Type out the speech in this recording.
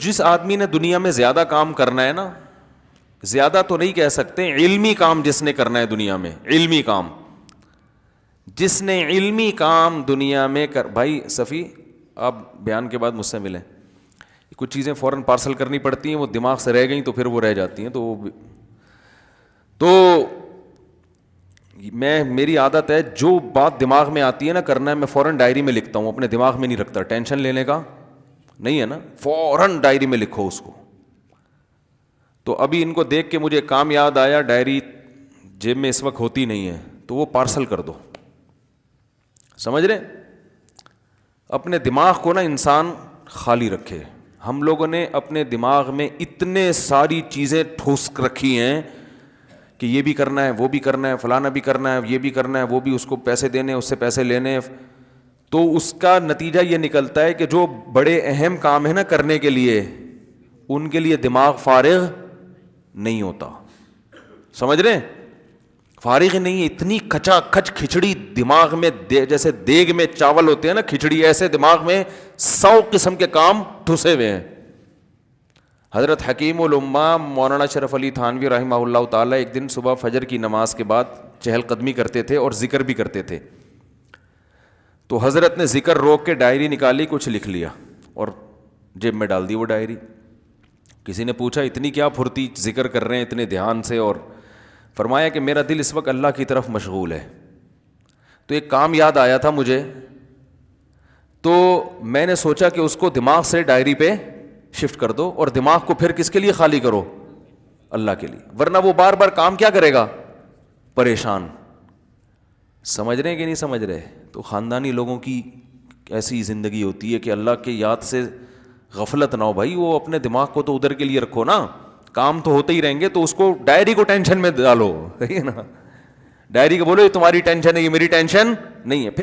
جس آدمی نے دنیا میں زیادہ کام کرنا ہے نا, زیادہ تو نہیں کہہ سکتے, علمی کام جس نے کرنا ہے دنیا میں, علمی کام جس نے علمی کام دنیا میں بھائی صفی آپ بیان کے بعد مجھ سے ملیں, کچھ چیزیں فوراً پارسل کرنی پڑتی ہیں, وہ دماغ سے رہ گئیں تو پھر وہ رہ جاتی ہیں, تو میری عادت ہے جو بات دماغ میں آتی ہے نا کرنا ہے, میں فوراً ڈائری میں لکھتا ہوں, اپنے دماغ میں نہیں رکھتا, ٹینشن لینے کا نہیں ہے نا, فوراً ڈائری میں لکھو اس کو. تو ابھی ان کو دیکھ کے مجھے کام یاد آیا, ڈائری جیب میں اس وقت ہوتی نہیں ہے, تو وہ پارسل کر دو. سمجھ رہے, اپنے دماغ کو نا انسان خالی رکھے. ہم لوگوں نے اپنے دماغ میں اتنے ساری چیزیں ٹھوس رکھی ہیں کہ یہ بھی کرنا ہے, وہ بھی کرنا ہے, فلانا بھی کرنا ہے, یہ بھی کرنا ہے, وہ بھی, اس کو پیسے دینے, اس سے پیسے لینے. تو اس کا نتیجہ یہ نکلتا ہے کہ جو بڑے اہم کام ہے نا کرنے کے لیے, ان کے لیے دماغ فارغ نہیں ہوتا. سمجھ رہے, فارغ ہی نہیں ہے, اتنی کھچا کھچ کھچڑی دماغ میں, جیسے دیگ میں چاول ہوتے ہیں نا کھچڑی, ایسے دماغ میں 100 قسم کے کام ٹھسے ہوئے ہیں. حضرت حکیم الامہ مولانا شرف علی تھانوی رحمہ اللہ تعالیٰ ایک دن صبح فجر کی نماز کے بعد چہل قدمی کرتے تھے اور ذکر بھی کرتے تھے. تو حضرت نے ذکر روک کے ڈائری نکالی, کچھ لکھ لیا اور جیب میں ڈال دی وہ ڈائری. کسی نے پوچھا اتنی کیا پھرتی, ذکر کر رہے ہیں اتنے دھیان سے, اور فرمایا کہ میرا دل اس وقت اللہ کی طرف مشغول ہے. تو ایک کام یاد آیا تھا مجھے, تو میں نے سوچا کہ اس کو دماغ سے ڈائری پہ شفٹ کر دو, اور دماغ کو پھر کس کے لیے خالی کرو, اللہ کے لیے, ورنہ وہ بار بار کام کیا کرے گا, پریشان. سمجھ رہے ہیں کہ نہیں سمجھ رہے. تو خاندانی لوگوں کی ایسی زندگی ہوتی ہے کہ اللہ کے یاد سے غفلت نہ ہو بھائی. وہ اپنے دماغ کو تو ادھر کے لیے رکھو نا, کام تو ہوتے ہی رہیں گے, تو اس کو ڈائری کو ٹینشن میں ڈالو, صحیح ہے نا, ڈائری کو بولو یہ تمہاری ٹینشن ہے, یہ میری ٹینشن نہیں ہے. پھر